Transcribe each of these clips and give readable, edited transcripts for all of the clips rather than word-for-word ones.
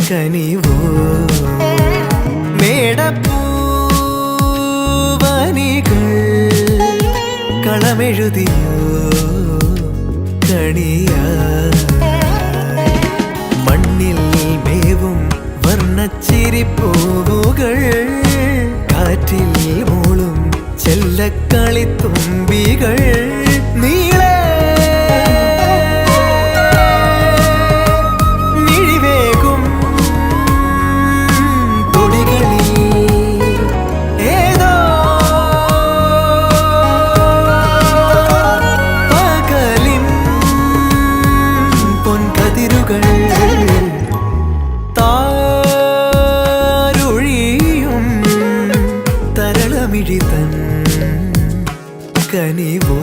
കനിവോ മേടപ്പൂവനികൾ കളമെഴുതിയോ കണിയായി മണ്ണിൽ മേവും വർണ്ണച്ചിരിപ്പൂവുകൾ കാറ്റിൽ മൂളും ചെല്ലക്കളിത്തുമ്പികൾ നീളെ മിഴിവേകും തൊടികളിൽ ഏതോ പകലിൻ പൊൻകതിരുകൾ താരൊഴിയും തരളമിഴിതൻ കനിവോ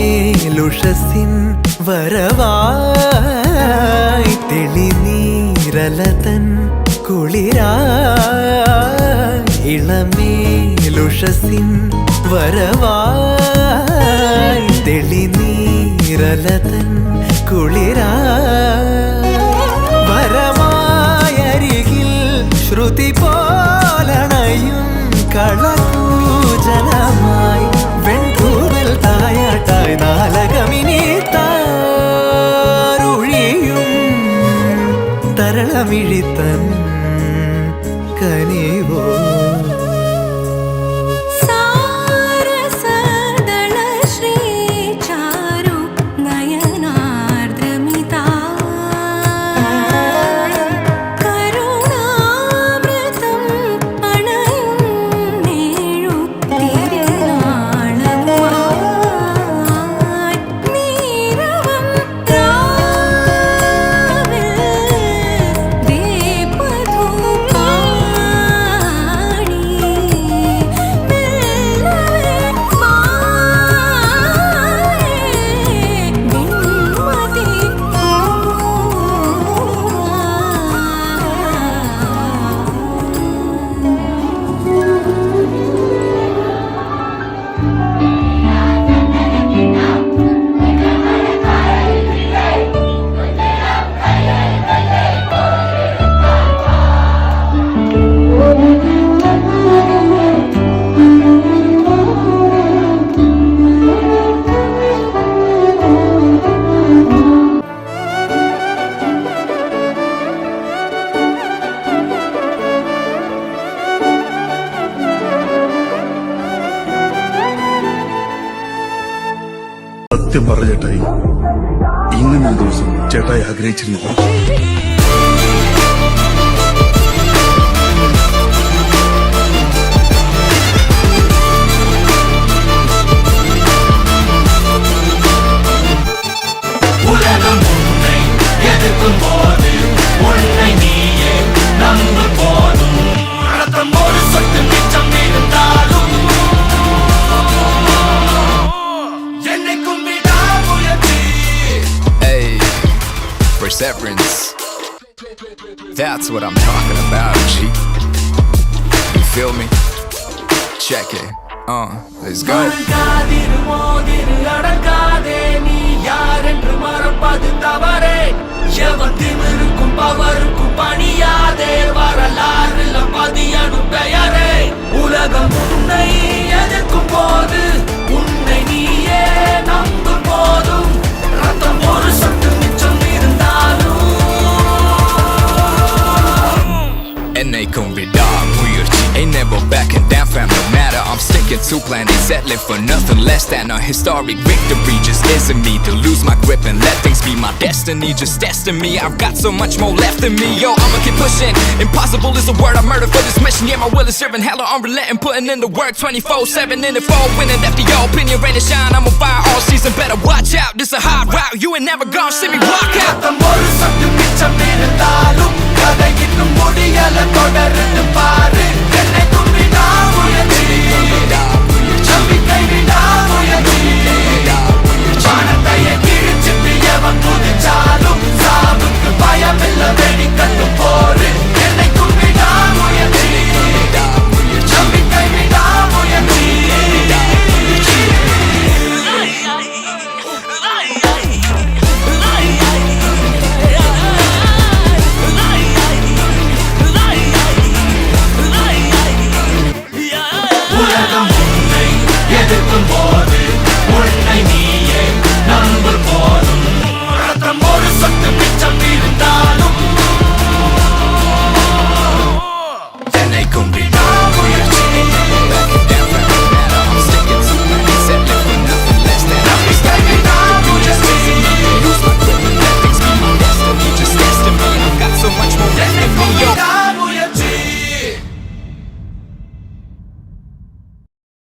ഇളമേലുഷസിൻ വരവായി തെളിനീരലതൻ കുളിരായി ഇളമേലുഷസിൻ വരവായി തെളിനീരലതൻ കുളിരായി വരമായരികിൽ ശ്രുതി പോലണയും കളപൂജനമായി വെൺകൂവൽ തായാട്ടായി നാലകമിനി താരൊഴിയും തരളമിഴിത്തൻ കനിവോ സത്യം പറ ചേട്ടായി, ഇങ്ങനൊരു ദിവസം ചേട്ടായി ആഗ്രഹിച്ചിരുന്നില്ല. Perseverance, that's what I'm talking about, G. You feel me? Check it, let's go. உலகம் உன்னை எதிர்க்கும் போது உன்னை நீயே நம்பும் போதும் ரத்தம் ஒரு சொட்டு மிச்சம் என்னைக்கும் விடாமுயற்சி ain't never backing down fam, no matter I'm sticking to plan and settling for nothing less than a historic victory. Just isn't me to lose my grip and let things be my destiny. Just testing me, I've got so much more left in me. Yo, I'ma keep pushing. Impossible is a word I murder for this mission. Yeah, my will is serving hella unrelenting, putting in the work 24/7 in the fall, winning after your opinion, rain and shine. I'm on fire all season, better watch out. This a hard route, you ain't never gonna see me walk out. ஒரு சொட்டு மிச்சம் இருந்தாலும் கதை இன்னும் முடியல தொடர்ந்து பாரு.